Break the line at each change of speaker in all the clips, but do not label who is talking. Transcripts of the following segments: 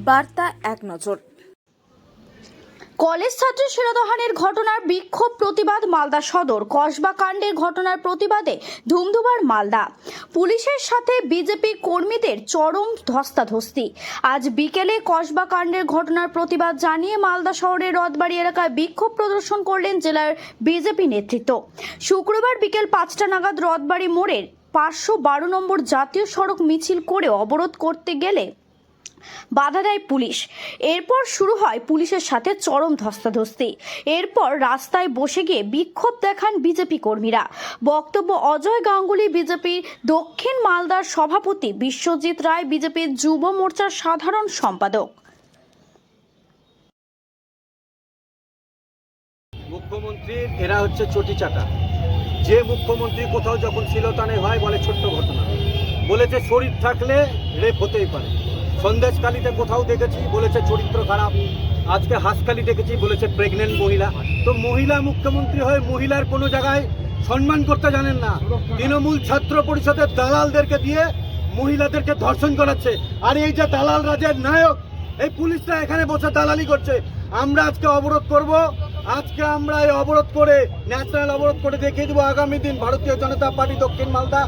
বার্তা এক নজর।
কলেজ ছাত্রী শিরোধানের ঘটনার বিক্ষোভ প্রতিবাদ মালদা সদর। কসবা কাণ্ডের ঘটনার প্রতিবাদে ধুমধুমার মালদা। পুলিশের সাথে বিজেপি কর্মীদের চরম ধস্তাধস্তি। আজ বিকেলে কসবা কাণ্ডের ঘটনার প্রতিবাদ জানিয়ে মালদা শহরের রথবাড়ি এলাকায় বিক্ষোভ প্রদর্শন করলেন জেলার বিজেপি নেতৃত্ব। শুক্রবার বিকেল 5টা নাগাদ রথবাড়ি মোড়ের 512 নম্বর জাতীয় সড়ক মিছিল করে অবরোধ করতে গেলে বাধা দেয় পুলিশ। এরপর শুরু হয় পুলিশের সাথে চরম ধস্তাধস্তি। এরপর রাস্তায় বসে গিয়ে বিক্ষোভ দেখান বিজেপি কর্মীরা। বক্তব্য অজয় গাঙ্গুলি, বিজেপির দক্ষিণ মালদার সভাপতি, বিশ্বজিৎ রায়, বিজেপির যুব মোর্চার সাধারণ সম্পাদক।
মুখ্যমন্ত্রীর এরা হচ্ছে চটি চাটা। যে মুখ্যমন্ত্রী কোথাও যখন শিলতানে হয় বলে ছোট্ট ঘটনা, বলেছে শরীর থাকলে রেপ হতেই পারে। সন্দেশখালীতে কোথাও দেখেছি বলেছে চরিত্র খারাপ। আজকে হাসখালি দেখেছি বলেছে প্রেগনেন্ট মহিলা। তো মহিলা মুখ্যমন্ত্রী হয়ে মহিলার কোনো জায়গায় সম্মান করতে জানেন না। তৃণমূল ছাত্র পরিষদের দালালদেরকে দিয়ে মহিলাদেরকে ধর্ষণ করাচ্ছে। আর এই যে দালাল রাজের নায়ক, এই পুলিশরা এখানে বসে দালালি করছে। আমরা আজকে অবরোধ করব। আজকে আমরা এই অবরোধ করে, ন্যাশনাল অবরোধ করে দেখিয়ে দেবো আগামী দিন ভারতীয় জনতা পার্টি দক্ষিণ মালদা,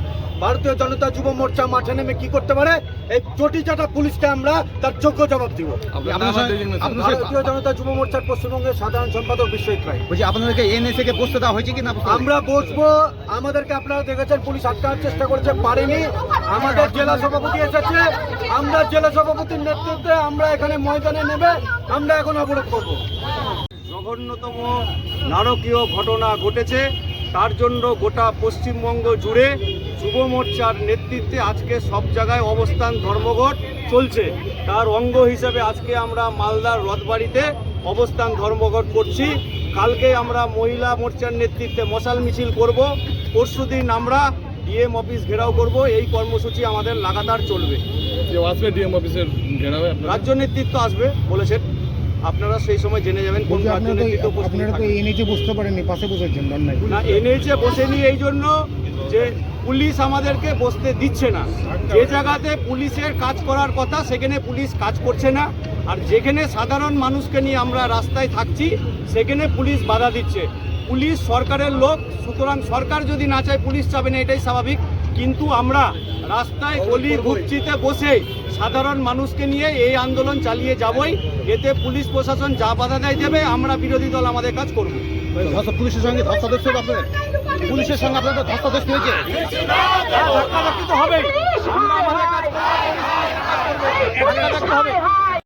ভারতীয় জনতা যুব মোর্চা মাঠে নেমে কি করতে পারে। এই চটিচাটা পুলিশকে আমরা তার যোগ্য জবাব দিব। ভারতীয় জনতা যুব মোর্চার পশ্চিমবঙ্গের সাধারণ সম্পাদক বিশ্বজিৎ রায়।
বলছি, আপনাদেরকে এনএসএ কে বসতে দেওয়া হয়েছে কি না?
আমরা বসবো। আমাদেরকে আপনারা দেখেছেন পুলিশ আটকানোর চেষ্টা করেছে, পারেনি। আমাদের জেলা সভাপতি এসেছে, আমরা জেলা সভাপতির নেতৃত্বে আমরা এখানে ময়দানে নেমে আমরা এখন অবরোধ করব। জঘন্যতম নারকীয় ঘটনা ঘটেছে, তার জন্য গোটা পশ্চিমবঙ্গ জুড়ে যুব মোর্চার নেতৃত্বে আজকে সব জায়গায় অবস্থান ধর্মঘট চলছে। তার অঙ্গ হিসেবে আজকে আমরা মালদার রথবাড়িতে অবস্থান ধর্মঘট করছি। কালকে আমরা মহিলা মোর্চার নেতৃত্বে মশাল মিছিল করব। পরশুদিন আমরা ডিএম অফিস ঘেরাও করব। এই কর্মসূচি আমাদের লাগাতার চলবে।
ডিএম অফিসের ঘেরাও
রাজ্য নেতৃত্ব আসবে বলেছেন, আপনারা সেই সময় জেনে যাবেন কোন রাজ্য নেতৃত্ব।
আপনারা তো এনএইচে বসতে পারেননি, পাশে বসেছেন
না, এনএইচে বসেনি এই জন্য যে পুলিশ আমাদেরকে বসতে দিচ্ছে না। যে জায়গাতে পুলিশের কাজ করার কথা সেখানে পুলিশ কাজ করছে না, আর যেখানে সাধারণ মানুষকে নিয়ে আমরা রাস্তায় থাকছি সেখানে পুলিশ বাধা দিচ্ছে। পুলিশ সরকারের লোক, সুতরাং সরকার যদি না চায় পুলিশ চাবে না, এটাই স্বাভাবিক। কিন্তু আমরা রাস্তায় গলি ঘুপচিতে বসে সাধারণ মানুষকে নিয়ে এই আন্দোলন চালিয়ে যাবই। এতে পুলিশ প্রশাসন যা বাধা দেবে, আমরা বিরোধী দল আমাদের কাজ করব।
পুলিশের সঙ্গে ধস্তাধস্তি হবে, পুলিশের সঙ্গে আপনাদের ধস্তাধস্তি হয়েছে,
ধাক্কাধাক্কি তো হবেই। আমরা আমাদের কাজ করব।